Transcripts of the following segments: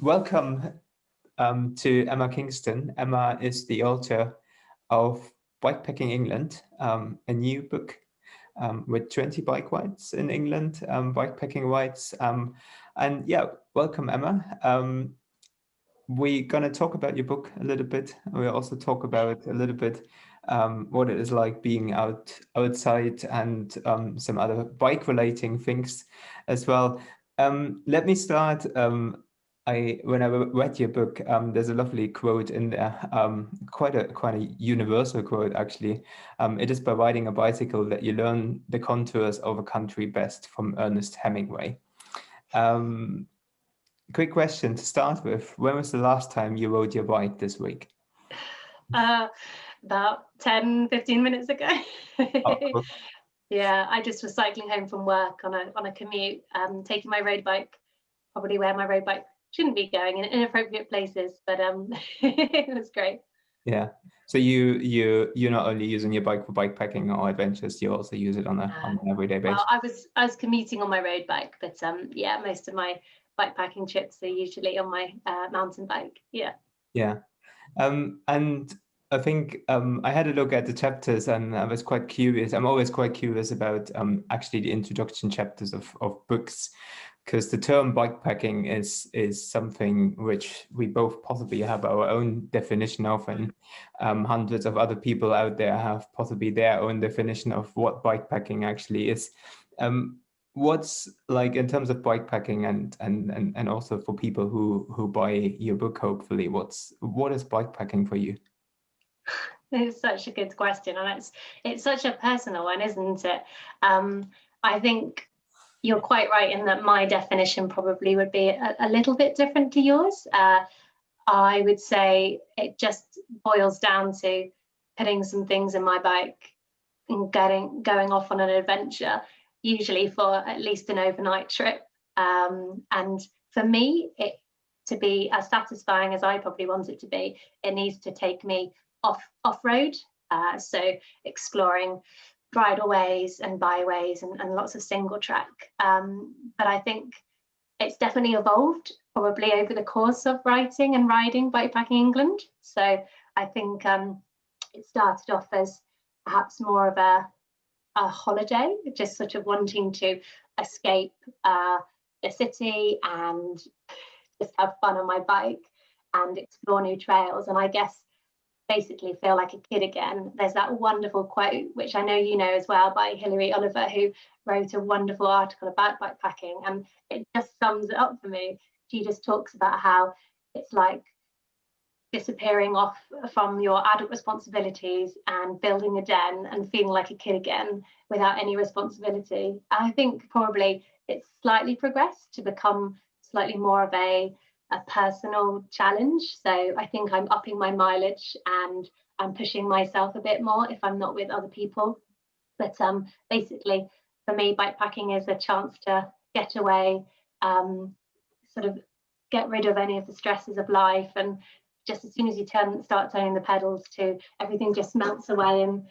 Welcome to Emma Kingston. Emma is the author of Bikepacking England, a new book with 20 bike rides in England, bikepacking rides. And yeah, welcome, Emma. We're going to talk about your book a little bit. We'll also talk about a little bit what it is like being outside and some other bike relating things as well. Let me start. When I read your book, there's a lovely quote in there, quite a universal quote actually. It is by riding a bicycle that you learn the contours of a country best, from Ernest Hemingway. Quick question to start with. When was the last time you rode your bike this week? About 10-15 minutes ago. Oh, cool. Yeah, I just was cycling home from work on a commute, taking my road bike, probably where my road bike shouldn't be going, in inappropriate places, but it was great. Yeah. So you're not only using your bike for bikepacking or adventures, you also use it on an everyday basis. Well, I was commuting on my road bike, but yeah, most of my bikepacking trips are usually on my mountain bike. Yeah. Yeah. And I think I had a look at the chapters and I was quite curious. I'm always quite curious about actually the introduction chapters of books, because the term bikepacking is something which we both possibly have our own definition of, and hundreds of other people out there have possibly their own definition of what bikepacking actually is. What's like in terms of bikepacking and also for people who buy your book, hopefully, what is bikepacking for you? It's such a good question, and it's such a personal one, isn't it? I think you're quite right in that my definition probably would be a little bit different to yours. I would say it just boils down to putting some things in my bike and going off on an adventure, usually for at least an overnight trip. And for me, it to be as satisfying as I probably want it to be, it needs to take me off-road, so exploring bridleways and byways and lots of single track. But I think it's definitely evolved probably over the course of writing and riding Bikepacking England. So I think it started off as perhaps more of a holiday, just sort of wanting to escape the city and just have fun on my bike and explore new trails. And I guess basically feel like a kid again. There's that wonderful quote, which I know you know as well, by Hilary Oliver, who wrote a wonderful article about bikepacking, and it just sums it up for me. She just talks about how it's like disappearing off from your adult responsibilities and building a den and feeling like a kid again without any responsibility. I think probably it's slightly progressed to become slightly more of a personal challenge. So I think I'm upping my mileage and I'm pushing myself a bit more if I'm not with other people. But basically, for me, bikepacking is a chance to get away, sort of get rid of any of the stresses of life, and just as soon as you start turning the pedals, to everything just melts away and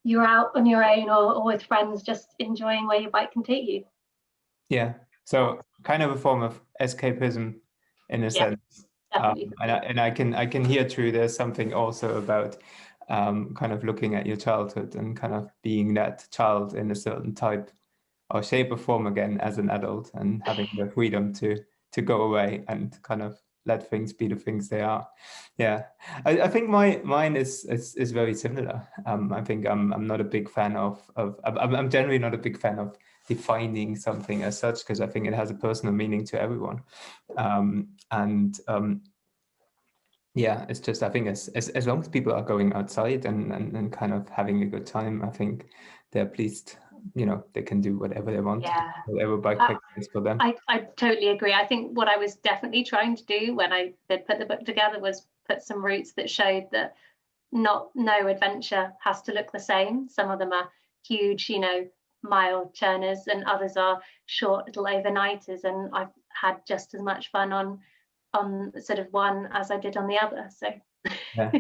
you're out on your own or with friends, just enjoying where your bike can take you. Yeah, so kind of a form of escapism in a sense. And I can hear through there's something also about kind of looking at your childhood and kind of being that child in a certain type or shape or form again as an adult, and having the freedom to go away and kind of let things be the things they are. Yeah, I think mine is very similar. I think I'm not a big fan of I'm generally not a big fan of defining something as such, because I think it has a personal meaning to everyone. Yeah, it's just, I think as long as people are going outside and kind of having a good time, I think they're pleased, they can do whatever they want, whatever bikepacking is for them. I totally agree. I think what I was definitely trying to do when I did put the book together was put some routes that showed that no adventure has to look the same. Some of them are huge, mile turners, and others are short little overnighters, and I've had just as much fun on sort of one as I did on the other. So yeah.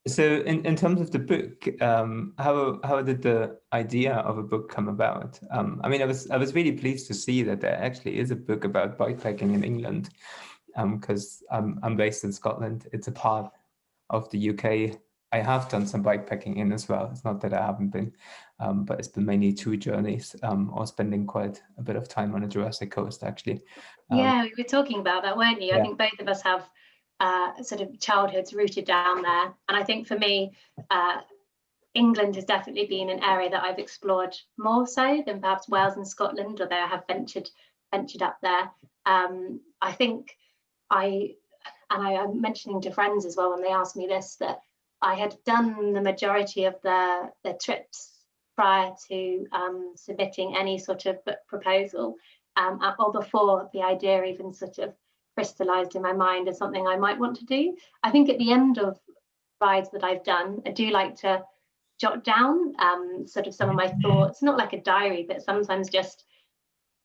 So in terms of the book, how did the idea of a book come about? I mean, I was really pleased to see that there actually is a book about bikepacking in England, because I'm based in Scotland. It's a part of the UK. I have done some bikepacking in as well. It's not that I haven't been, but it's been mainly 2 journeys, or spending quite a bit of time on the Jurassic Coast, actually. Yeah, we were talking about that, weren't you? I Yeah. think both of us have sort of childhoods rooted down there. And I think for me, England has definitely been an area that I've explored more so than perhaps Wales and Scotland, although I have ventured up there. I think I'm mentioning to friends as well when they ask me this, that I had done the majority of the trips prior to submitting any sort of book proposal, or before the idea even sort of crystallized in my mind as something I might want to do. I think at the end of rides that I've done, I do like to jot down sort of some of my thoughts, not like a diary, but sometimes just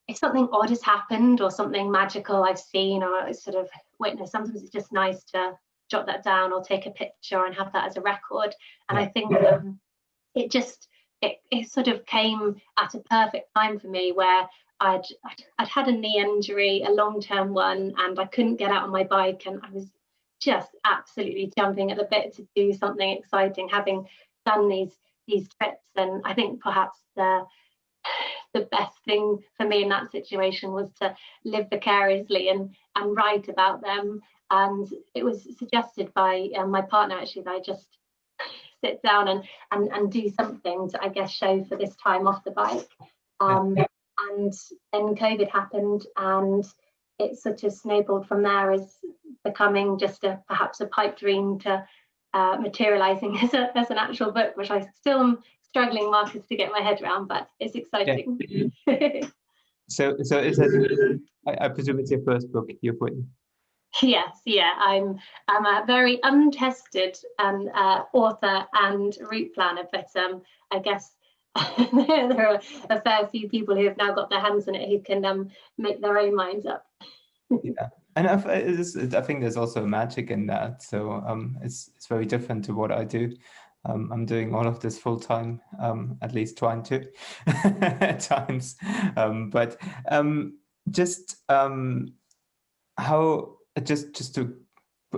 if something odd has happened or something magical I've seen or sort of witnessed, sometimes it's just nice to jot that down or take a picture and have that as a record. And I think it sort of came at a perfect time for me, where I'd had a knee injury, a long-term one, and I couldn't get out on my bike, and I was just absolutely jumping at the bit to do something exciting, having done these trips. And I think perhaps the best thing for me in that situation was to live vicariously and write about them. And it was suggested by my partner, actually, that I just sit down and do something to, I guess, show for this time off the bike. And then COVID happened, and it sort of snowballed from there as becoming just perhaps a pipe dream to materializing as an actual book, which I still am struggling, Marcus, to get my head around, but it's exciting. Yeah. So is it, I presume it's your first book you've written? Yes, yeah, I'm a very untested author and route planner, but I guess there are a fair few people who have now got their hands on it who can make their own minds up. Yeah, and I think there's also magic in that. So it's very different to what I do. I'm doing all of this full time, at least trying to at times. But just how just to,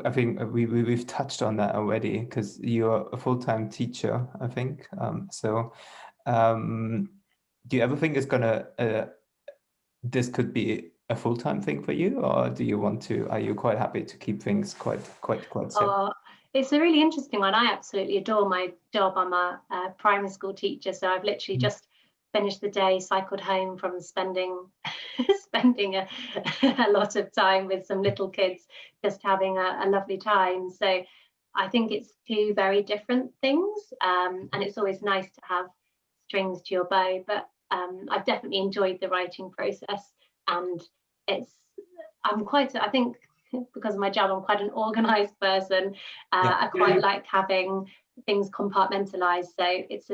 I think we've touched on that already, because you're a full-time teacher, I think. So do you ever think it's gonna this could be a full-time thing for you, or do you want to, are you quite happy to keep things quite simple? It's a really interesting one. I absolutely adore my job. I'm a primary school teacher, so I've literally just finished the day, cycled home from spending a lot of time with some little kids, just having a lovely time. So I think it's 2 very different things, and it's always nice to have strings to your bow. But I've definitely enjoyed the writing process, and I think because of my job, I'm quite an organized person. I quite like having things compartmentalized. So it's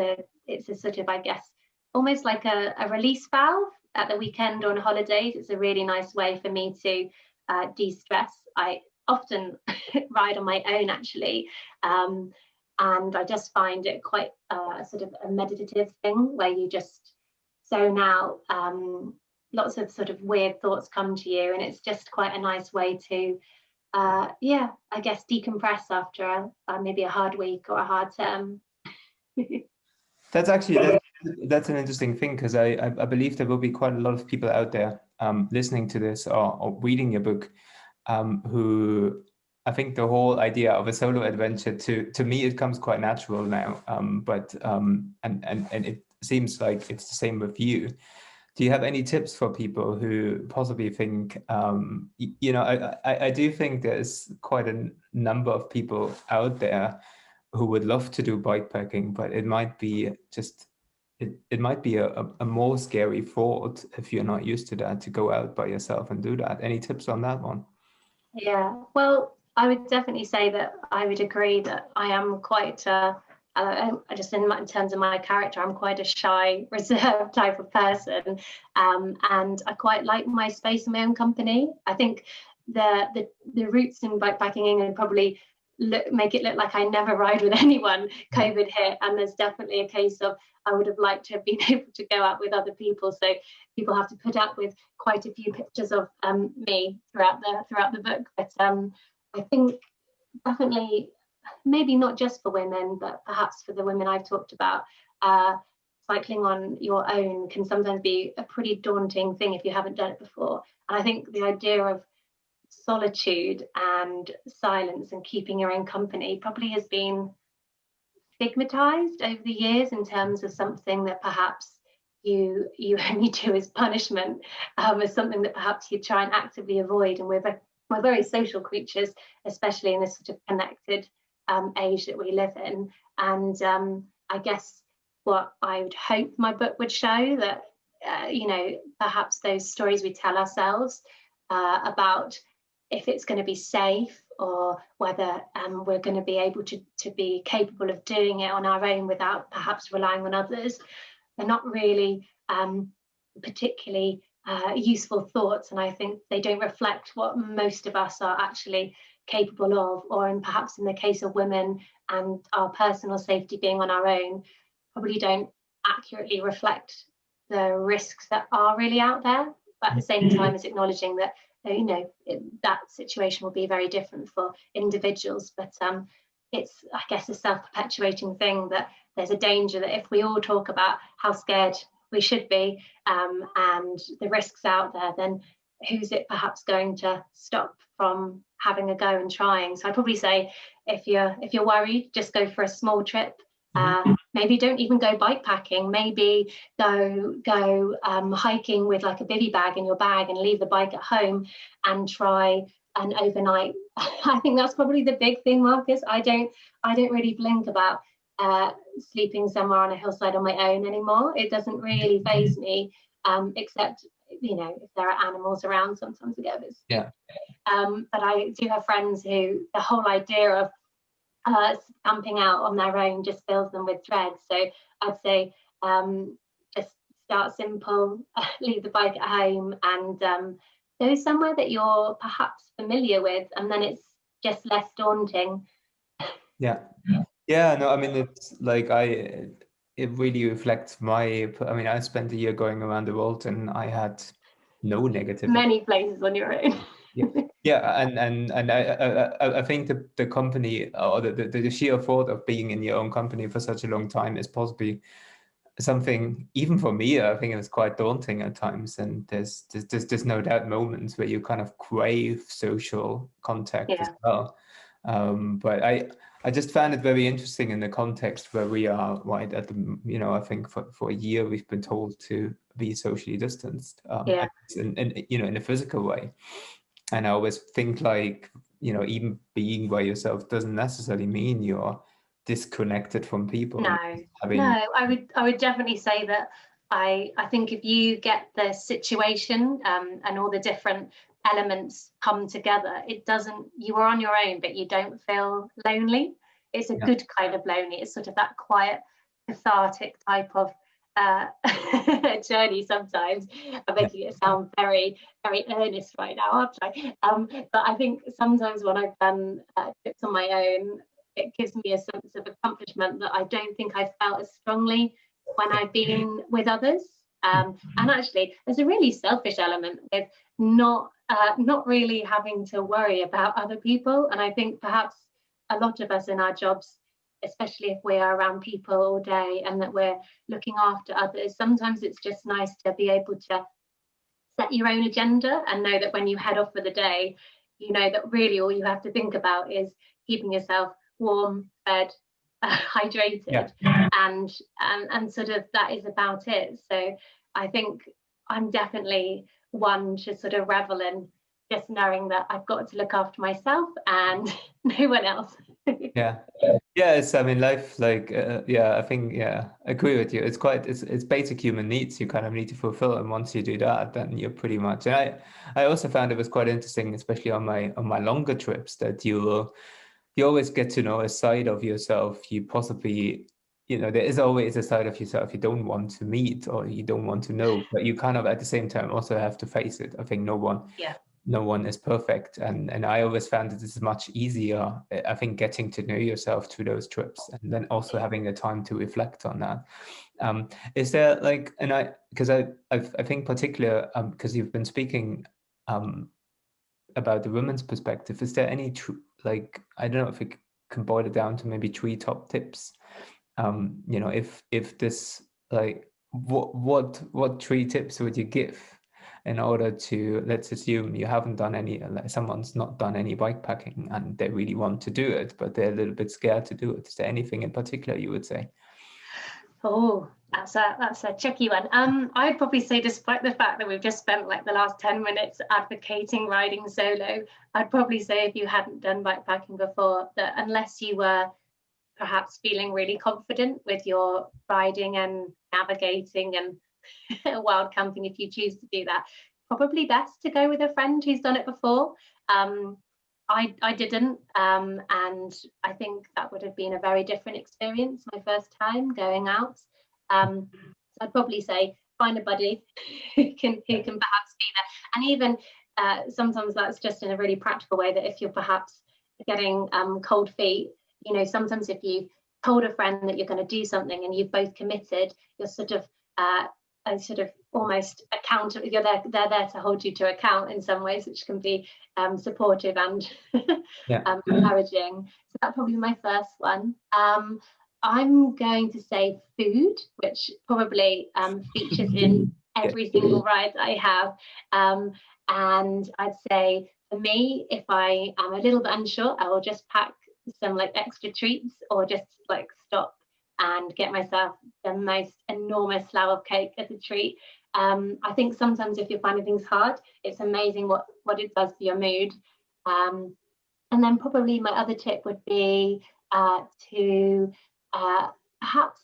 a sort of, I guess, almost like a release valve at the weekend or on holidays. It's a really nice way for me to de-stress. I often ride on my own, actually. And I just find it quite sort of a meditative thing, where you just zone out. Lots of sort of weird thoughts come to you, and it's just quite a nice way to I guess decompress after maybe a hard week or a hard term. That's actually that's an interesting thing, because I believe there will be quite a lot of people out there listening to this or reading your book, who, I think the whole idea of a solo adventure, to me it comes quite natural now, but and it seems like it's the same with you. Do you have any tips for people who possibly think, I do think there's quite a number of people out there who would love to do bikepacking, but it might be just, it might be a more scary thought if you're not used to that, to go out by yourself and do that. Any tips on that one? Yeah, well, I would definitely say that I would agree that I am quite just in terms of my character, I'm quite a shy, reserved type of person, and I quite like my space and my own company. I think the roots in Bikepacking England probably make it look like I never ride with anyone, COVID hit, and there's definitely a case of I would have liked to have been able to go out with other people. So people have to put up with quite a few pictures of me throughout the book. But I think definitely, maybe not just for women, but perhaps for the women I've talked about, cycling on your own can sometimes be a pretty daunting thing if you haven't done it before. And I think the idea of solitude and silence and keeping your own company probably has been stigmatized over the years in terms of something that perhaps you only do as punishment, as something that perhaps you try and actively avoid. And we're very social creatures, especially in this sort of connected age that we live in. And I guess what I would hope my book would show, that perhaps those stories we tell ourselves about if it's going to be safe, or whether we're going to be able to be capable of doing it on our own without perhaps relying on others, they're not really particularly useful thoughts. And I think they don't reflect what most of us are actually capable of, or perhaps in the case of women and our personal safety being on our own, probably don't accurately reflect the risks that are really out there. But at the same time as acknowledging that that situation will be very different for individuals. But it's, I guess, a self-perpetuating thing, that there's a danger that if we all talk about how scared we should be and the risks out there, then who's it perhaps going to stop from having a go and trying? So I'd probably say, if you're worried, just go for a small trip. Maybe don't even go bikepacking. Maybe go hiking with like a bivy bag in your bag and leave the bike at home and try an overnight. I think that's probably the big thing, Marcus. I don't really blink about sleeping somewhere on a hillside on my own anymore. It doesn't really faze me, except if there are animals around, sometimes I get a bit scared. But I do have friends who the whole idea of camping out on their own just fills them with dread. So I'd say just start simple, leave the bike at home, and go somewhere that you're perhaps familiar with, and then it's just less daunting. No, I mean, it's like it really reflects I spent a year going around the world, and I had no negative. Many places on your own. And I think the company, or the sheer thought of being in your own company for such a long time is possibly something, even for me, I think it was quite daunting at times. And there's no doubt moments where you kind of crave social contact as well. But I just found it very interesting in the context where we are right at the, I think for a year we've been told to be socially distanced, in a physical way. And I always think like, even being by yourself doesn't necessarily mean you're disconnected from people. No, I would definitely say that I think if you get the situation and all the different elements come together, you are on your own, but you don't feel lonely. It's a good kind of lonely. It's sort of that quiet, cathartic type of journey. Sometimes I'm making it sound very, very earnest right now, aren't I? But I think sometimes when I've done trips on my own, it gives me a sense of accomplishment that I don't think I felt as strongly when I've been with others. And actually, there's a really selfish element with not really having to worry about other people. And I think perhaps a lot of us in our jobs, especially if we are around people all day and that we're looking after others, sometimes it's just nice to be able to set your own agenda and know that when you head off for the day, that really all you have to think about is keeping yourself warm, fed, hydrated, and sort of that is about it. So I think I'm definitely one to sort of revel in just knowing that I've got to look after myself and no one else. It's, I mean, life, like, I think, I agree with you. It's basic human needs you kind of need to fulfill. And once you do that, then you're pretty much, and I also found it was quite interesting, especially on my longer trips, that you always get to know a side of yourself you possibly, there is always a side of yourself you don't want to meet or you don't want to know, but you kind of at the same time also have to face it. I think no one no one is perfect, and I always found it is much easier, I think, getting to know yourself through those trips, and then also having the time to reflect on that. Is there like, and I think particular, because you've been speaking about the women's perspective, is there any like, I don't know if we can boil it down to maybe 3 top tips, you know, if this, like, what 3 tips would you give in order to, let's assume you haven't done any, like someone's not done any bikepacking and they really want to do it, but they're a little bit scared to do it. Is there anything in particular you would say? Oh, that's a tricky one. I'd probably say, despite the fact that we've just spent like the last 10 minutes advocating riding solo, I'd probably say if you hadn't done bikepacking before, that unless you were perhaps feeling really confident with your riding and navigating and wild camping, if you choose to do that, probably best to go with a friend who's done it before. I didn't, and I think that would have been a very different experience my first time going out. So I'd probably say find a buddy who can perhaps be there, and even sometimes that's just in a really practical way, that if you're perhaps getting cold feet, you know, sometimes if you told a friend that you're going to do something and you've both committed, you're sort of almost accountable. They're there to hold you to account in some ways, which can be supportive and encouraging. So that'd probably be my first one. I'm going to say food, which probably features in every single ride that I have. And I'd say for me, if I am a little bit unsure, I will just pack some like extra treats, or just like stop and get myself the most enormous slab of cake as a treat. I think sometimes if you're finding things hard, it's amazing what it does for your mood. And then probably my other tip would be to perhaps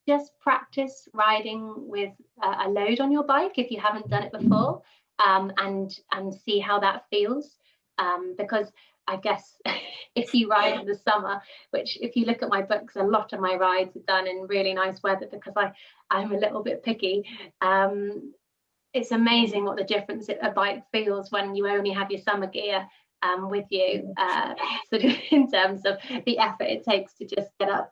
just practice riding with a load on your bike if you haven't done it before, and see how that feels. Because I guess if you ride in the summer, which if you look at my books, a lot of my rides are done in really nice weather because I'm a little bit picky. It's amazing what the difference a bike feels when you only have your summer gear with you, sort of in terms of the effort it takes to just get up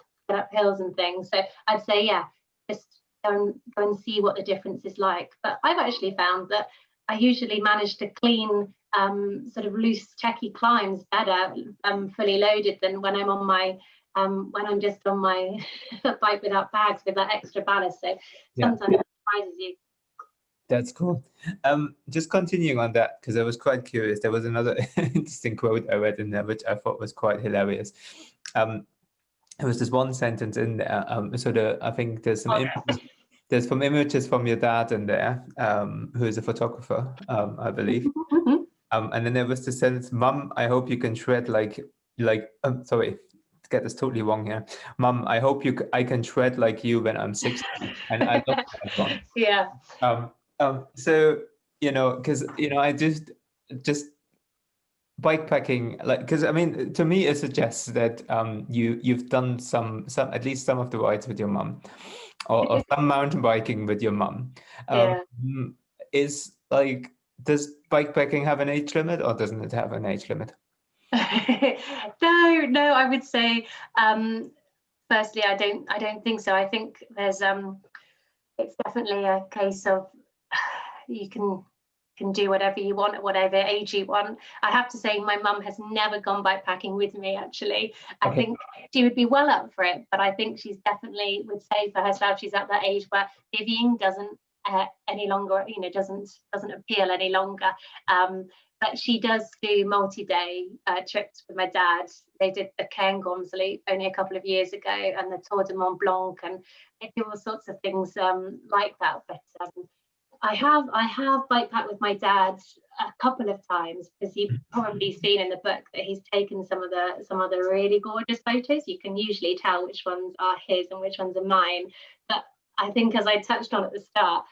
hills and things. So I'd say, yeah, just go and see what the difference is like. But I've actually found that I usually manage to clean sort of loose techie climbs better fully loaded than when I'm on my when I'm just on my bike without bags with that extra ballast. So sometimes it surprises you. That's cool. Just continuing on that, because I was quite curious. There was another interesting quote I read in there, which I thought was quite hilarious. There was this one sentence in there. I think there's some images from your dad in there, who is a photographer, I believe. And then there was the sentence, "Mum, I hope you can shred like sorry, to get this totally wrong here. Mum, I hope I can shred like you when I'm 60." And I love that one. Yeah. So, you know, because, you know, I just bikepacking, like, because I mean, to me, it suggests that you've done some at least some of the rides with your mum, or some mountain biking with your mum. Is like, does bikepacking have an age limit, or doesn't it have an age limit? No, I would say firstly, I don't think so. I think there's it's definitely a case of you can do whatever you want at whatever age you want. I have to say my mum has never gone bikepacking with me, actually. I think she would be well up for it, but I think she's definitely would say for herself she's at that age where divvying doesn't any longer, you know, doesn't appeal any longer. But she does do multi-day trips with my dad. They did the Cairngorms Loop only a couple of years ago, and the Tour de Mont Blanc, and they do all sorts of things like that. But I have bikepacked with my dad a couple of times, because you've probably seen in the book that he's taken some of the really gorgeous photos. You can usually tell which ones are his and which ones are mine. But I think, as I touched on at the start,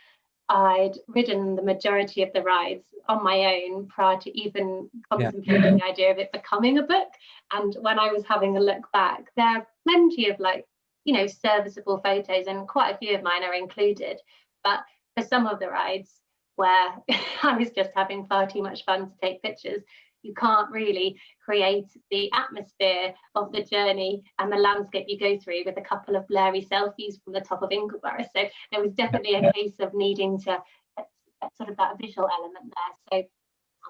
I'd ridden the majority of the rides on my own prior to even contemplating the idea of it becoming a book. And when I was having a look back, there are plenty of, like, you know, serviceable photos, and quite a few of mine are included. But for some of the rides, where I was just having far too much fun to take pictures. You can't really create the atmosphere of the journey and the landscape you go through with a couple of blurry selfies from the top of Ingleborough. So there was definitely a case of needing to get sort of that visual element there. So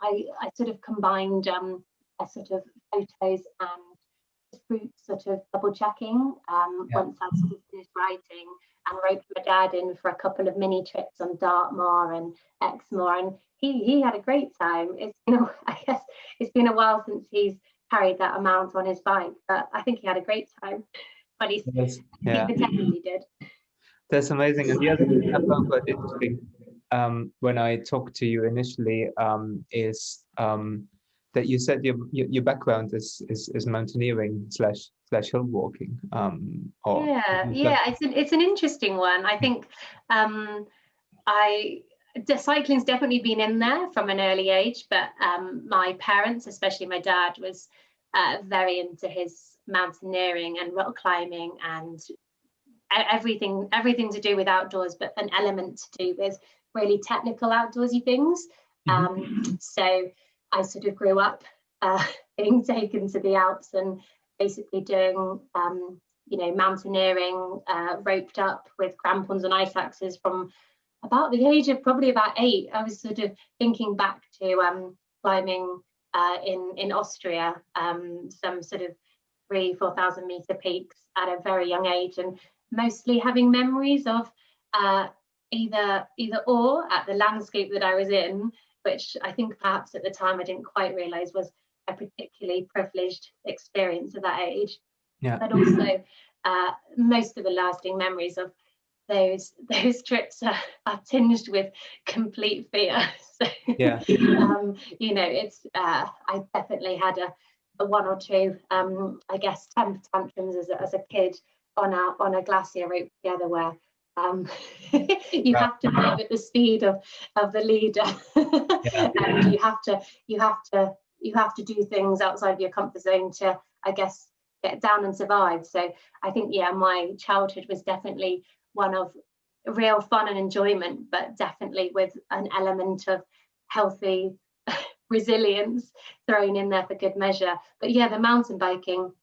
I sort of combined a sort of photos and route sort of double checking once I sort of finished writing, and roped my dad in for a couple of mini trips on Dartmoor and Exmoor, and he had a great time. It's, you know, I guess it's been a while since he's carried that amount on his bike, but I think he had a great time. But he's, I think the technically did. That's amazing. And the other thing I found quite interesting when I talked to you initially is that you said your background is mountaineering slash hill walking. It's an interesting one. I think the cycling's definitely been in there from an early age, but my parents, especially my dad, was very into his mountaineering and rock climbing and everything to do with outdoors, but an element to do with really technical outdoorsy things. So I sort of grew up being taken to the Alps and basically doing mountaineering, roped up with crampons and ice axes from about the age of probably about 8. I was sort of thinking back to climbing in Austria, some sort of 3,000-4,000 meter peaks at a very young age, and mostly having memories of either awe at the landscape that I was in, which I think perhaps at the time I didn't quite realise was a particularly privileged experience at that age. But also most of the lasting memories of those trips are tinged with complete fear. So it's I definitely had a one or two I guess temper tantrums as a kid on a glacier rope together, where you have to move at the speed of the leader, and you have to do things outside of your comfort zone to, I guess, get down and survive. So I think my childhood was definitely one of real fun and enjoyment, but definitely with an element of healthy resilience thrown in there for good measure. But the mountain biking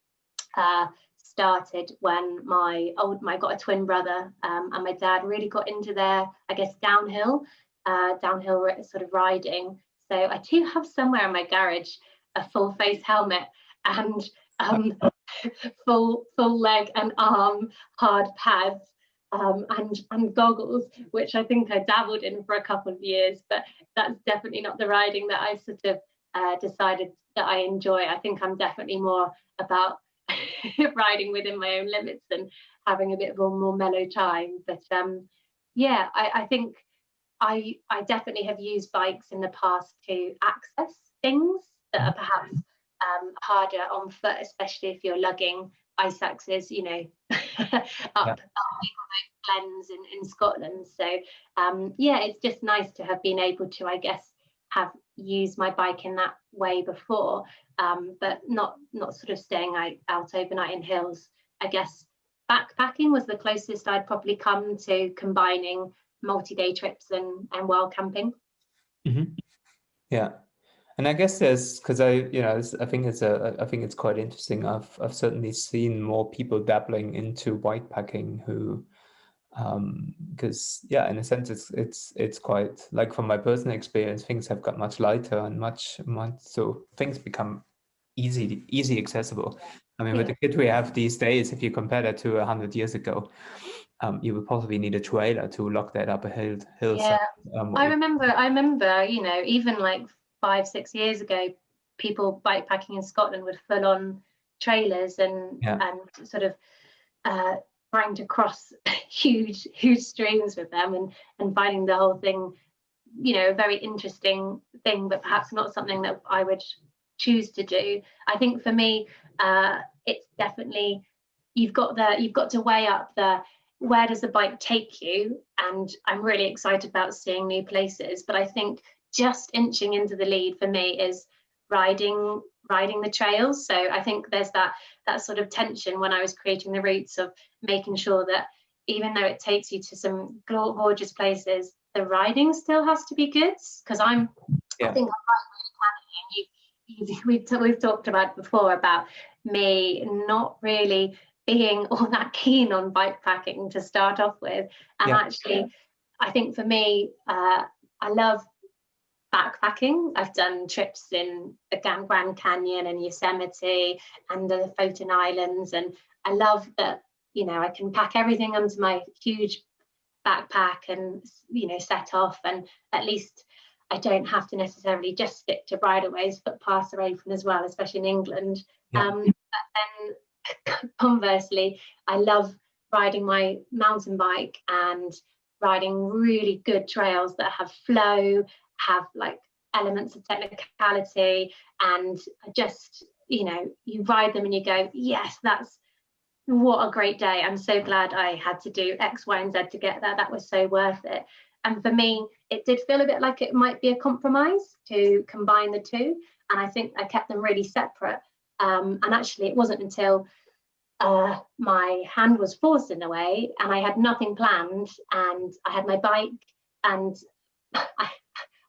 started when I got a twin brother, and my dad really got into their, I guess, downhill sort of riding. So I do have somewhere in my garage a full face helmet and full leg and arm hard pads, and goggles, which I think I dabbled in for a couple of years, but that's definitely not the riding that I sort of decided that I enjoy. I think I'm definitely more about riding within my own limits and having a bit of a more mellow time. But I think I definitely have used bikes in the past to access things that are perhaps harder on foot, especially if you're lugging ice axes, up glens in Scotland. So it's just nice to have been able to, I guess, have used my bike in that way before, but not sort of staying out overnight in hills. I guess backpacking was the closest I'd probably come to combining multi-day trips and wild camping. And I guess there's, because I think it's quite interesting. I've certainly seen more people dabbling into whitepacking who, because in a sense it's quite, like, from my personal experience, things have got much lighter and much so things become easy accessible. I mean, with the kit we have these days, if you compare that to 100 years ago, you would possibly need a trailer to lock that up a hill. I remember, even like 5-6 years ago, people bikepacking in Scotland with full-on trailers and sort of trying to cross huge streams with them and finding the whole thing, a very interesting thing, but perhaps not something that I would choose to do. I think for me, it's definitely you've got to weigh up where does the bike take you, and I'm really excited about seeing new places, but I think just inching into the lead for me is riding the trails. So I think there's that sort of tension when I was creating the routes of making sure that even though it takes you to some gorgeous places, the riding still has to be good, because I think I'm quite really canny, and we've talked about before about me not really being all that keen on bike packing to start off with, and actually I think for me I love backpacking. I've done trips in the Grand Canyon and Yosemite and the Photon Islands, and I love that, you know, I can pack everything onto my huge backpack and, you know, set off, and at least I don't have to necessarily just stick to bridleways, but pass are open as well, especially in England. But then conversely, I love riding my mountain bike and riding really good trails that have flow, have like elements of technicality, and just, you know, you ride them and you go, yes, that's what a great day. I'm so glad I had to do X, Y, and Z to get there. That was so worth it. And for me, it did feel a bit like it might be a compromise to combine the two. And I think I kept them really separate. And actually, it wasn't until my hand was forced in a way, and I had nothing planned, and I had my bike, and I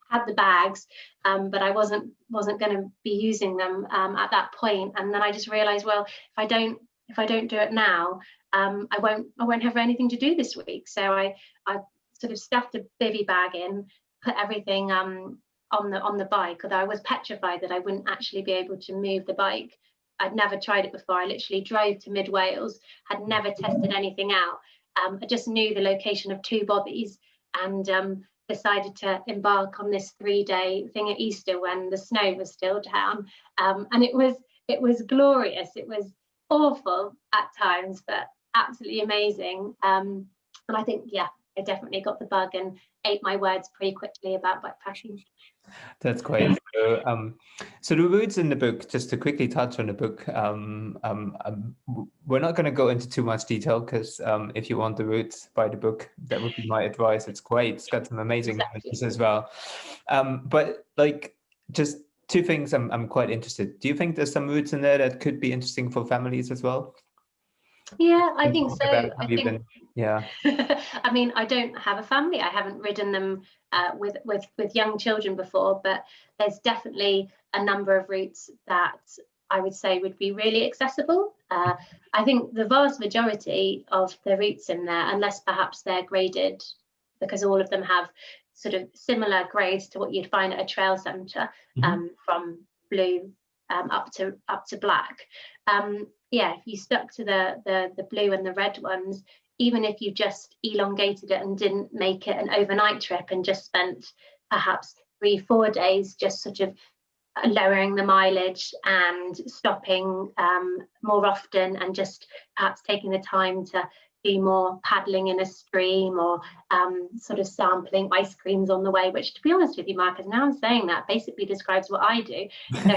had the bags, but I wasn't going to be using them at that point. And then I just realized, well, if I don't do it now, I won't have anything to do this week. So I sort of stuffed a bivy bag in, put everything on the bike, although I was petrified that I wouldn't actually be able to move the bike. I'd never tried it before. I literally drove to mid Wales, had never tested anything out. I just knew the location of two bobbies, and decided to embark on this 3-day thing at Easter when the snow was still down. And it was glorious. It was awful at times, but absolutely amazing. And I think, I definitely got the bug and ate my words pretty quickly about bikepacking. That's great. So the routes in the book, just to quickly touch on the book, we're not going to go into too much detail, because if you want the routes, buy the book. That would be my advice. It's great. It's got some amazing images as well. But like, just two things I'm quite interested. Do you think there's some routes in there that could be interesting for families as well? Yeah, I think so. Yeah. I mean, I don't have a family. I haven't ridden them with young children before, but there's definitely a number of routes that I would say would be really accessible. I think the vast majority of the routes in there, unless perhaps they're graded, because all of them have sort of similar grades to what you'd find at a trail centre, from blue up to black. If you stuck to the blue and the red ones, even if you just elongated it and didn't make it an overnight trip and just spent perhaps 3-4 days just sort of lowering the mileage and stopping more often, and just perhaps taking the time to do more paddling in a stream, or sort of sampling ice creams on the way, which, to be honest with you, Marcus, now I'm saying that basically describes what I do. So,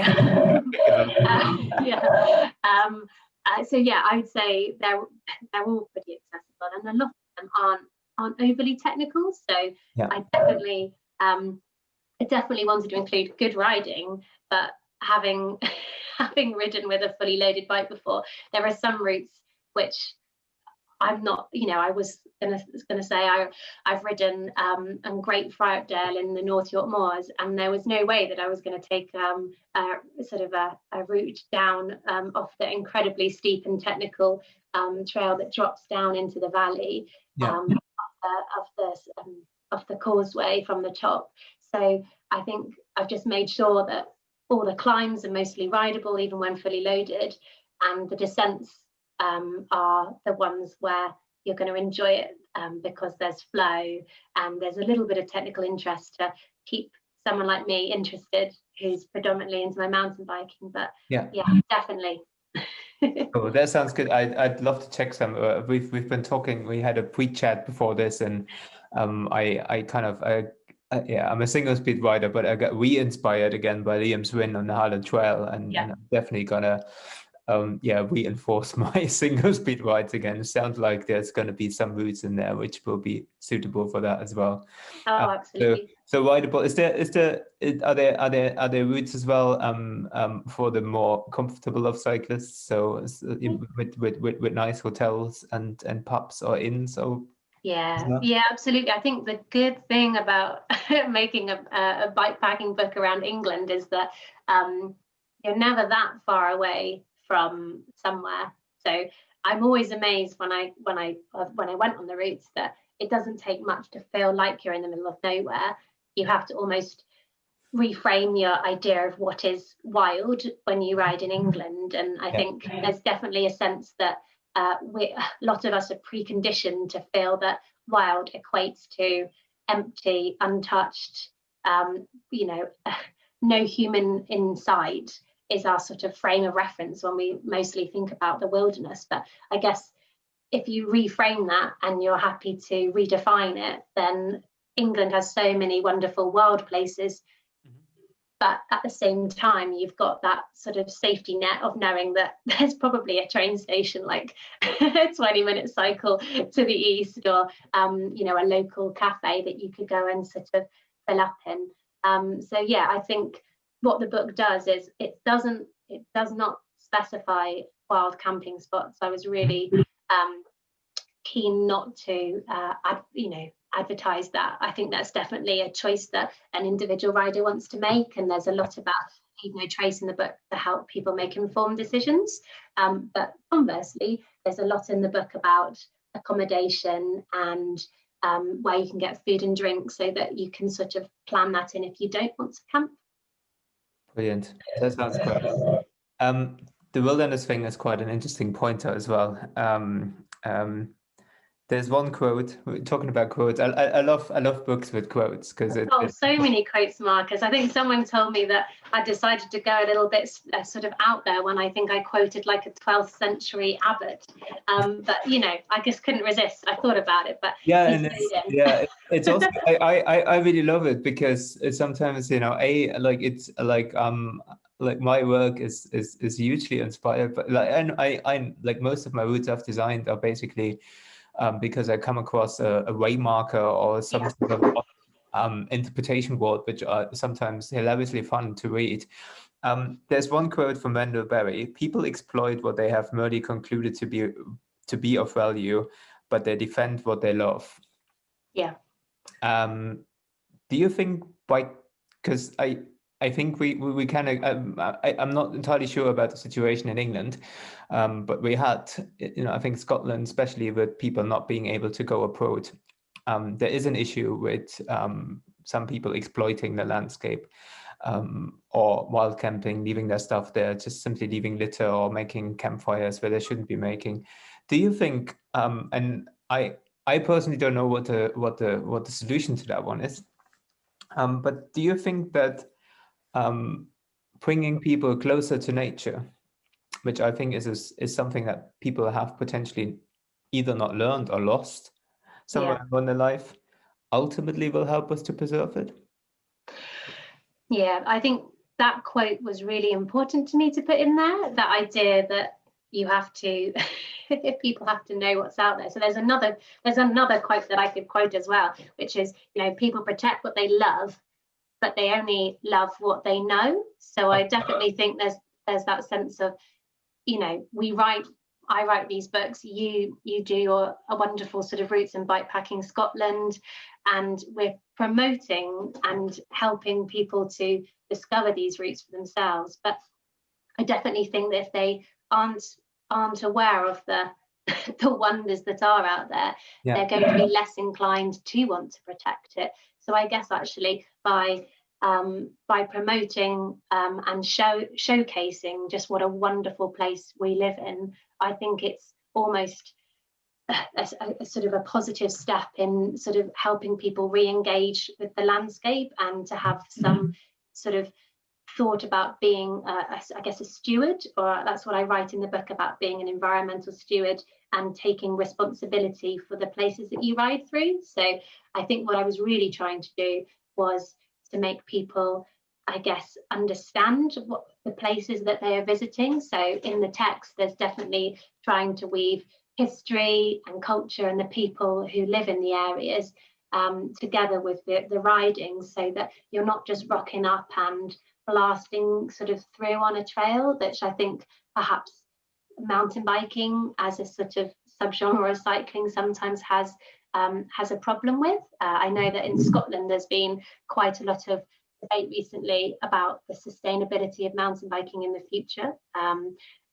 I would say they're all pretty accessible, and a lot of them aren't overly technical. So I definitely wanted to include good riding, but having ridden with a fully loaded bike before, there are some routes which I'm not, I was gonna say I've ridden Great Friartdale in the North York Moors, and there was no way that I was going to take sort of a route down off the incredibly steep and technical trail that drops down into the valley of the causeway from the top. So I think I've just made sure that all the climbs are mostly rideable, even when fully loaded, and the descents are the ones where you're going to enjoy it, because there's flow and there's a little bit of technical interest to keep someone like me interested, who's predominantly into my mountain biking. But definitely. Oh, that sounds good. I'd love to check some. We've been talking. We had a pre-chat before this, and I'm a single speed rider, but I got re-inspired again by Liam's win on the Highland Trail, and I'm definitely gonna reinforce my single speed rides again. It sounds like there's going to be some routes in there which will be suitable for that as well. Absolutely. So rideable. Are there routes as well for the more comfortable of cyclists? So with nice hotels and pubs or inns. So Yeah, absolutely. I think the good thing about making a bikepacking book around England is that you're never that far away from somewhere. So I'm always amazed when I went on the routes that it doesn't take much to feel like you're in the middle of nowhere. You have to almost reframe your idea of what is wild when you ride in England. And I think there's definitely a sense that a lot of us are preconditioned to feel that wild equates to empty, untouched, no human inside is our sort of frame of reference when we mostly think about the wilderness. But I guess if you reframe that and you're happy to redefine it, then England has so many wonderful wild places. But at the same time, you've got that sort of safety net of knowing that there's probably a train station like a 20-minute cycle to the east, or a local cafe that you could go and sort of fill up in. So yeah, I think what the book does is it does not specify wild camping spots. I was really keen not to advertise that. I think that's definitely a choice that an individual rider wants to make, and there's a lot about Leave No Trace in the book to help people make informed decisions. But conversely, there's a lot in the book about accommodation and where you can get food and drink, so that you can sort of plan that in if you don't want to camp. Brilliant. That sounds great. The wilderness thing is quite an interesting pointer as well. There's one quote, we're talking about quotes. I love books with quotes because so many quotes, Marcus. I think someone told me that I decided to go a little bit sort of out there when I think I quoted like a 12th century abbot. But I just couldn't resist. I thought about it, but it's also I really love it because it's sometimes like my work is hugely inspired, but I like most of my routes I've designed are basically because I come across a waymarker or some sort of interpretation board, which are sometimes hilariously fun to read. There's one quote from Wendell Berry: "People exploit what they have merely concluded to be of value, but they defend what they love." Yeah. Do you think because I think we kind of I'm not entirely sure about the situation in England, but we had I think Scotland, especially with people not being able to go abroad, there is an issue with some people exploiting the landscape, or wild camping, leaving their stuff there, just simply leaving litter or making campfires where they shouldn't be making. Do you think? And I personally don't know what the solution to that one is. But do you think that bringing people closer to nature, which I think is something that people have potentially either not learned or lost somewhere in their life, ultimately will help us to preserve it? Yeah, I think that quote was really important to me to put in there, that idea that you have to people have to know what's out there. So there's another quote that I could quote as well, which is, people protect what they love, but they only love what they know. So I definitely think there's that sense of, I write these books, you do a wonderful sort of roots in bikepacking Scotland, and we're promoting and helping people to discover these routes for themselves. But I definitely think that if they aren't aware of the wonders that are out there, they're going to be less inclined to want to protect it. So I guess actually by promoting and showcasing just what a wonderful place we live in, I think it's almost a sort of a positive step in sort of helping people re-engage with the landscape, and to have some sort of thought about being a steward, or that's what I write in the book about, being an environmental steward and taking responsibility for the places that you ride through. So I think what I was really trying to do was to make people, I guess, understand what the places that they are visiting. So in the text, there's definitely trying to weave history and culture and the people who live in the areas together with the riding, so that you're not just rocking up and blasting sort of through on a trail, which I think perhaps mountain biking as a sort of subgenre of cycling sometimes has has a problem with. I know that in Scotland there's been quite a lot of debate recently about the sustainability of mountain biking in the future,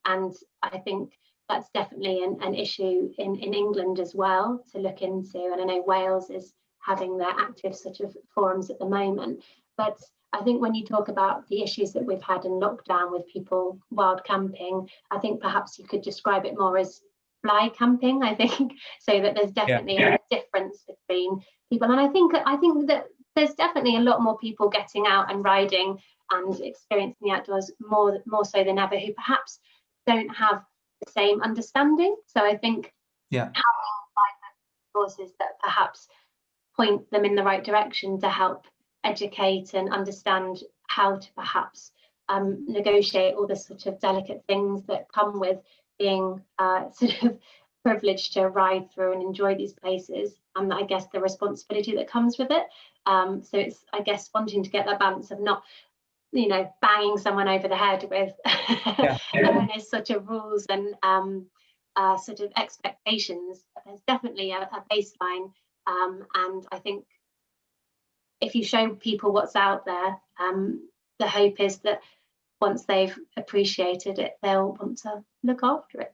and I think that's definitely an issue in England as well to look into. And I know Wales is having their active sort of forums at the moment. But I think when you talk about the issues that we've had in lockdown with people wild camping, I think perhaps you could describe it more as fly camping, I think, so that there's definitely a difference between people. And I think that there's definitely a lot more people getting out and riding and experiencing the outdoors more so than ever, who perhaps don't have the same understanding. So I think having courses that perhaps point them in the right direction to help educate and understand how to perhaps negotiate all the sort of delicate things that come with being sort of privileged to ride through and enjoy these places, and I guess the responsibility that comes with it. So it's, I guess, wanting to get that balance of not, banging someone over the head with those sort of rules and sort of expectations. There's definitely a baseline, and I think if you show people what's out there, the hope is that once they've appreciated it, they'll want to look after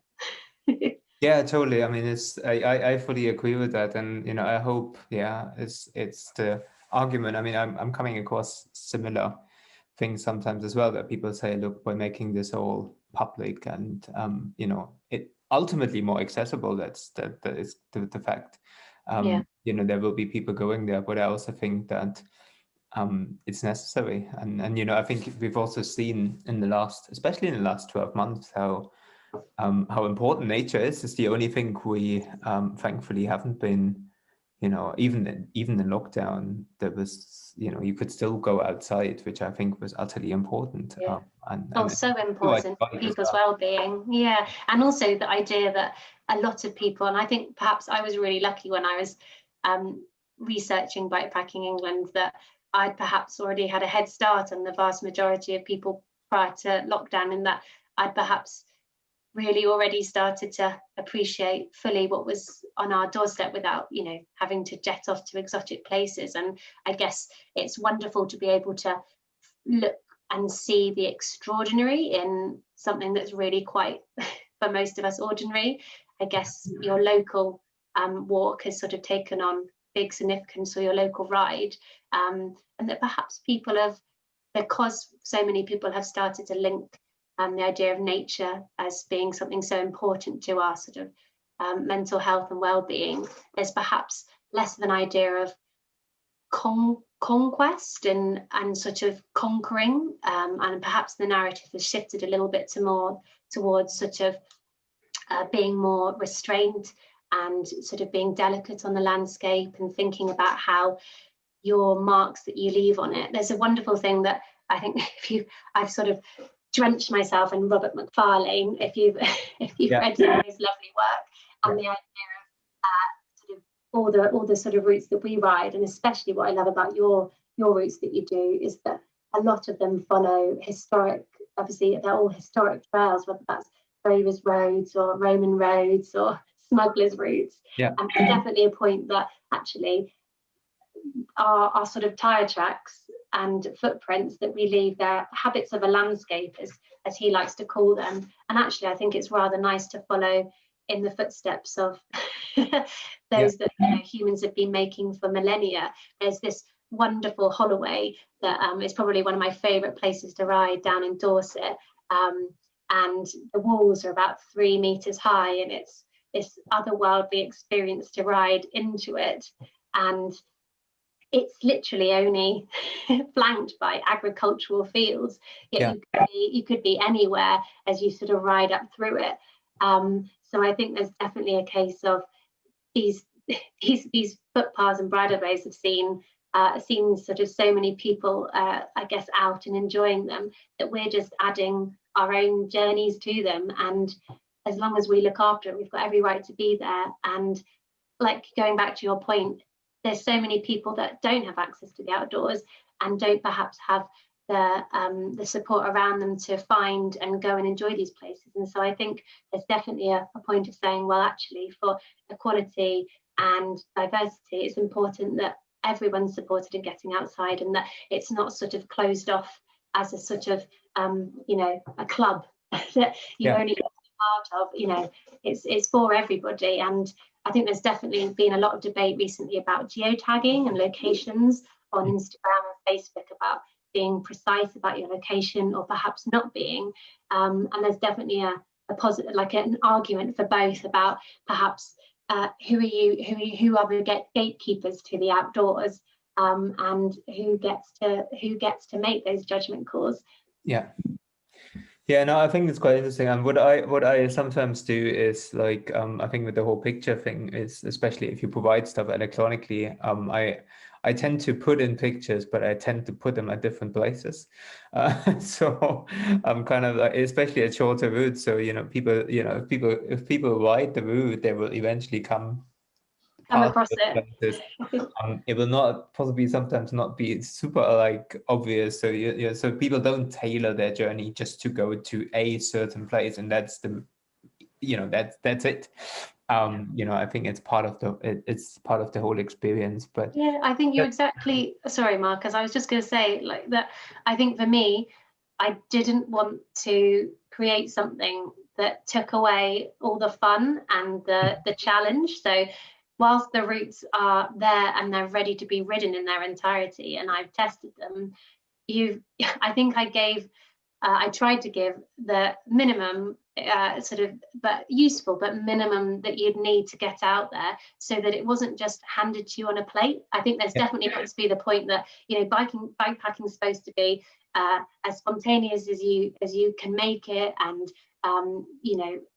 it. Yeah, totally. I mean, I fully agree with that, and I hope it's the argument. I mean, I'm coming across similar things sometimes as well, that people say, look, we're making this all public and it ultimately more accessible. That is the fact. There will be people going there, but I also think that it's necessary, and I think we've also seen especially in the last 12 months, how important nature is. It's the only thing we thankfully haven't been, even in lockdown, there was, you could still go outside, which I think was utterly important. So important for people's well-being. Yeah, and also the idea that a lot of people, and I think perhaps I was really lucky when I was researching Bikepacking England, that I'd perhaps already had a head start on the vast majority of people prior to lockdown, in that I'd perhaps really already started to appreciate fully what was on our doorstep without, having to jet off to exotic places. And I guess it's wonderful to be able to look and see the extraordinary in something that's really quite, for most of us, ordinary. I guess your local walk has sort of taken on big significance, or your local ride, and that perhaps people have, because so many people have started to link the idea of nature as being something so important to our sort of mental health and well-being, there's perhaps less of an idea of conquest and sort of conquering, and perhaps the narrative has shifted a little bit to more towards sort of being more restrained and sort of being delicate on the landscape and thinking about how your marks that you leave on it. There's a wonderful thing that I think I've sort of drenched myself in Robert McFarlane, if you've read some of his lovely work, and the idea of sort of all the sort of routes that we ride, and especially what I love about your routes that you do is that a lot of them follow historic, obviously they're all historic trails, whether that's Rovers Roads or Roman roads or smugglers routes. And there's definitely a point that actually our sort of tire tracks and footprints that we leave, they're habits of a landscape, as he likes to call them. And actually I think it's rather nice to follow in the footsteps of those that humans have been making for millennia. There's this wonderful Holloway that is probably one of my favourite places to ride down in Dorset, and the walls are about 3 meters high, and it's this otherworldly experience to ride into it, and it's literally only flanked by agricultural fields, yet you could be anywhere as you sort of ride up through it. So I think there's definitely a case of these footpaths and bridleways have seen sort of so many people, I guess, out and enjoying them, that we're just adding our own journeys to them. And as long as we look after it, we've got every right to be there. And like, going back to your point, there's so many people that don't have access to the outdoors and don't perhaps have the support around them to find and go and enjoy these places. And so I think there's definitely a point of saying, well, actually, for equality and diversity, it's important that everyone's supported in getting outside, and that it's not sort of closed off as a sort of a club that you only get part of. It's for everybody. And I think there's definitely been a lot of debate recently about geotagging and locations on Instagram and Facebook, about being precise about your location or perhaps not being. And there's definitely a positive, like an argument for both, about perhaps who are the gatekeepers to the outdoors, and who gets to make those judgment calls. Yeah, no, I think it's quite interesting. And what I sometimes do is, like, I think with the whole picture thing is, especially if you provide stuff electronically, I tend to put in pictures, but I tend to put them at different places. So I'm kind of like, especially at shorter routes. So people, if people ride the route, they will eventually come across it. It will not possibly sometimes not be super like obvious. So so people don't tailor their journey just to go to a certain place, and that's that's it. I think it's part of the whole experience. But yeah, I think you're exactly, sorry, Marcus, I was just going to say, like, that I think for me, I didn't want to create something that took away all the fun and the challenge. So whilst the routes are there and they're ready to be ridden in their entirety, and I've tested them, I think I tried to give the minimum but useful, but minimum that you'd need to get out there, so that it wasn't just handed to you on a plate. I think there's definitely got to be the point that bikepacking is supposed to be as spontaneous as you can make it, and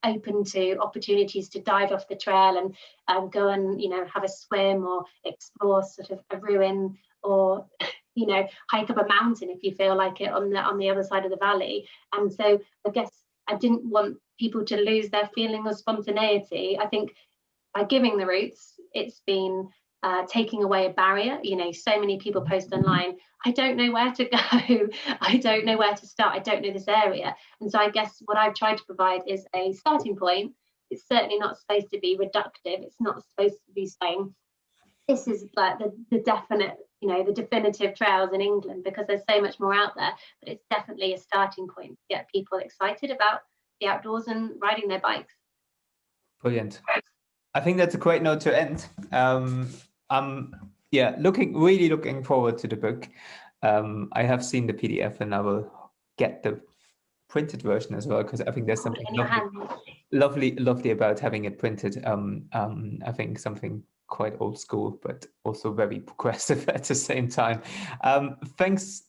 open to opportunities to dive off the trail and go and have a swim or explore sort of a ruin, or hike up a mountain if you feel like it on the other side of the valley. And so I guess I didn't want people to lose their feeling of spontaneity. I think by giving the routes, it's been taking away a barrier. So many people post online, I don't know where to go, I don't know where to start, I don't know this area. And so I guess what I've tried to provide is a starting point. It's certainly not supposed to be reductive. It's not supposed to be saying this is like the definite, the definitive trails in England, because there's so much more out there. But it's definitely a starting point to get people excited about the outdoors and riding their bikes. Brilliant. I think that's a great note to end. I'm really looking forward to the book. I have seen the PDF, and I will get the printed version as well, because I think there's something lovely about having it printed. I think something quite old school, but also very progressive at the same time. Thanks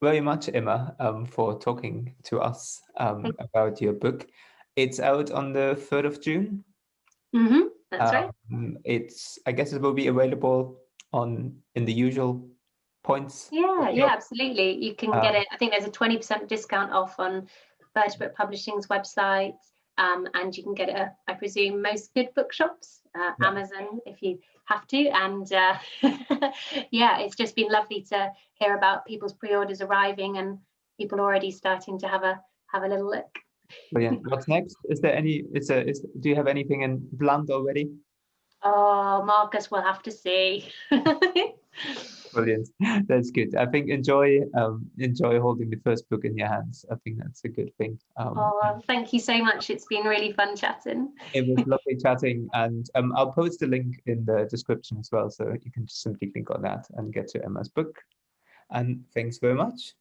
very much, Emma, for talking to us about your book. It's out on the 3rd of June. Mm-hmm. That's right. I guess it will be available in the usual points. Yeah, absolutely. You can get it. I think there's a 20% discount off on Vertebrate Publishing's website, and you can get it at, I presume, most good bookshops, Amazon if you have to. And it's just been lovely to hear about people's pre-orders arriving and people already starting to have a little look. Brilliant. What's next? Is there do you have anything in planned already? Oh, Marcus, we'll have to see. Brilliant. That's good. I think enjoy holding the first book in your hands. I think that's a good thing. Thank you so much. It's been really fun chatting. It was lovely chatting, and I'll post a link in the description as well, so you can just simply click on that and get to Emma's book. And thanks very much.